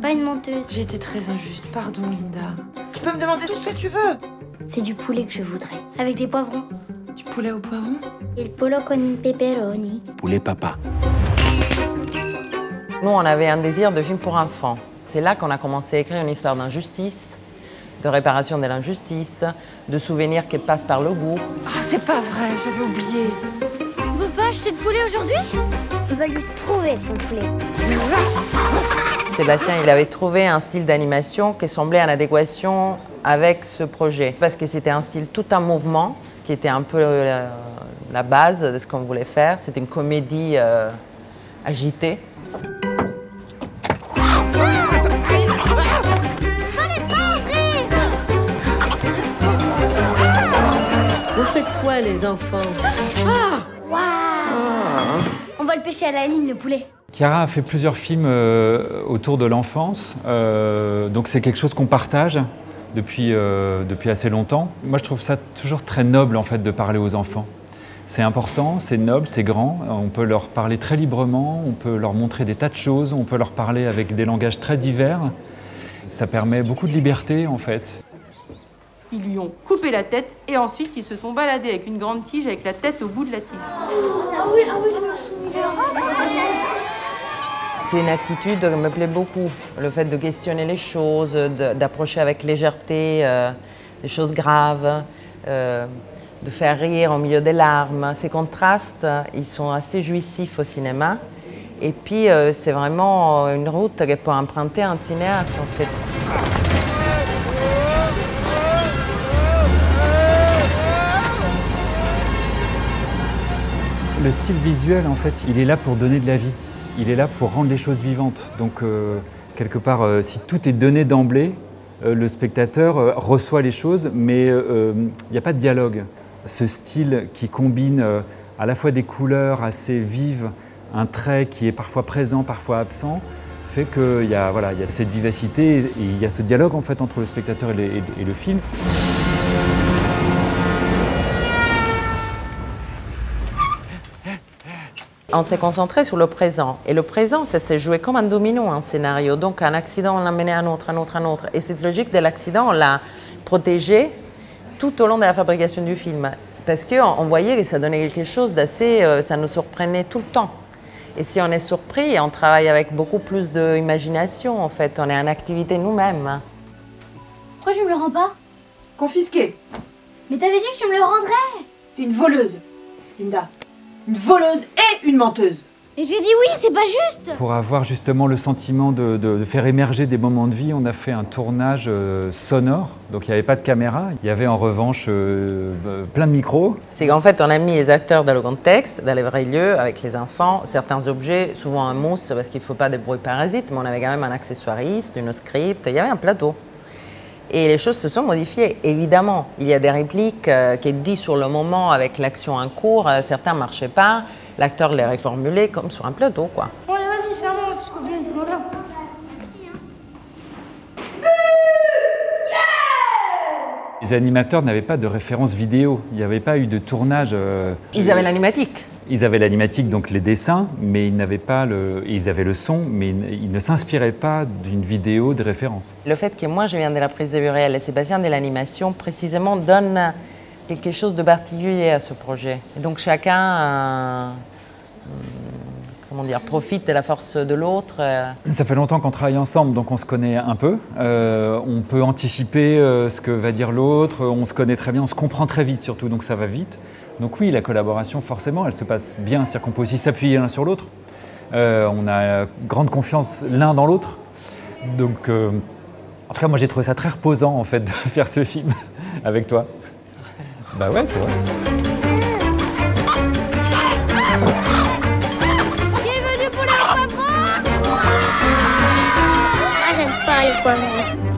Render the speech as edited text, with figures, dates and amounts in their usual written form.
pas une menteuse. J'ai été très injuste, pardon Linda. Tu peux me demander tout ce que tu veux. C'est du poulet que je voudrais, avec des poivrons. Du poulet au poivron? Il pollo con il pepperoni. Poulet papa. Nous, on avait un désir de film pour enfants. C'est là qu'on a commencé à écrire une histoire d'injustice, de réparation de l'injustice, de souvenirs qui passent par le goût. Ah, c'est pas vrai, j'avais oublié. On peut pas acheter de poulet aujourd'hui? On va lui trouver son poulet. Sébastien, il avait trouvé un style d'animation qui semblait en adéquation avec ce projet. Parce que c'était un style tout en mouvement, ce qui était un peu la base de ce qu'on voulait faire. C'était une comédie agitée. Vous faites quoi, les enfants? On va le pêcher à la ligne, le poulet. Chiara a fait plusieurs films autour de l'enfance, donc c'est quelque chose qu'on partage depuis assez longtemps. Moi, je trouve ça toujours très noble, en fait, de parler aux enfants. C'est important, c'est noble, c'est grand, on peut leur parler très librement, on peut leur montrer des tas de choses, on peut leur parler avec des langages très divers. Ça permet beaucoup de liberté, en fait. Ils lui ont coupé la tête et ensuite ils se sont baladés avec une grande tige avec la tête au bout de la tige. Ah oui, je me souviens. C'est une attitude qui me plaît beaucoup. Le fait de questionner les choses, d'approcher avec légèreté des choses graves, de faire rire au milieu des larmes. Ces contrastes, ils sont assez jouissifs au cinéma. Et puis, c'est vraiment une route que peut emprunter un cinéaste, en fait. Le style visuel, en fait, il est là pour donner de la vie. Il est là pour rendre les choses vivantes. Donc, quelque part, si tout est donné d'emblée, le spectateur reçoit les choses, mais il n'y a pas de dialogue. Ce style qui combine à la fois des couleurs assez vives, un trait qui est parfois présent, parfois absent, fait qu'il y a cette vivacité et il y a ce dialogue, en fait, entre le spectateur et le film. On s'est concentré sur le présent. Et le présent, ça s'est joué comme un domino, un scénario. Donc, un accident, on l'a mené à un autre, un autre, un autre. Et cette logique de l'accident, on l'a protégé tout au long de la fabrication du film. Parce qu'on voyait que ça donnait quelque chose d'assez... ça nous surprenait tout le temps. Et si on est surpris, on travaille avec beaucoup plus d'imagination, en fait. On est en activité nous-mêmes. Pourquoi je me le rends pas? Confisqué. Mais t'avais dit que tu me le rendrais. T'es une voleuse, Linda. Une voleuse et une menteuse. Et j'ai dit oui, c'est pas juste. Pour avoir justement le sentiment de faire émerger des moments de vie, on a fait un tournage sonore. Donc il n'y avait pas de caméra. Il y avait en revanche plein de micros. C'est qu'en fait, on a mis les acteurs dans le contexte, dans les vrais lieux, avec les enfants. Certains objets, souvent un mousse, parce qu'il ne faut pas des bruits parasites, mais on avait quand même un accessoiriste, une script, il y avait un plateau. Et les choses se sont modifiées, évidemment. Il y a des répliques qui sont dites sur le moment avec l'action en cours. Certains ne marchaient pas. L'acteur les reformulait comme sur un plateau, quoi. Bon, allez, vas-y, c'est à moi, parce que voilà. Les animateurs n'avaient pas de référence vidéo. Il n'y avait pas eu de tournage. Ils avaient l'animatique. Ils avaient l'animatique, donc les dessins, mais ils n'avaient pas ils avaient le son, mais ils ne s'inspiraient pas d'une vidéo de référence. Le fait que moi, je viens de la prise de vue réelle et Sébastien de l'animation, précisément, donne quelque chose de particulier à ce projet. Et donc chacun, comment dire, profite de la force de l'autre. Ça fait longtemps qu'on travaille ensemble, donc on se connaît un peu. On peut anticiper ce que va dire l'autre, on se connaît très bien, on se comprend très vite surtout, donc ça va vite. Donc oui, la collaboration, forcément, elle se passe bien, c'est-à-dire qu'on peut aussi s'appuyer l'un sur l'autre. On a grande confiance l'un dans l'autre. Donc, en tout cas, moi, j'ai trouvé ça très reposant, en fait, de faire ce film avec toi. Bah ouais, c'est vrai. Bienvenue pour le poivron. Moi, j'aime pas les poivrons.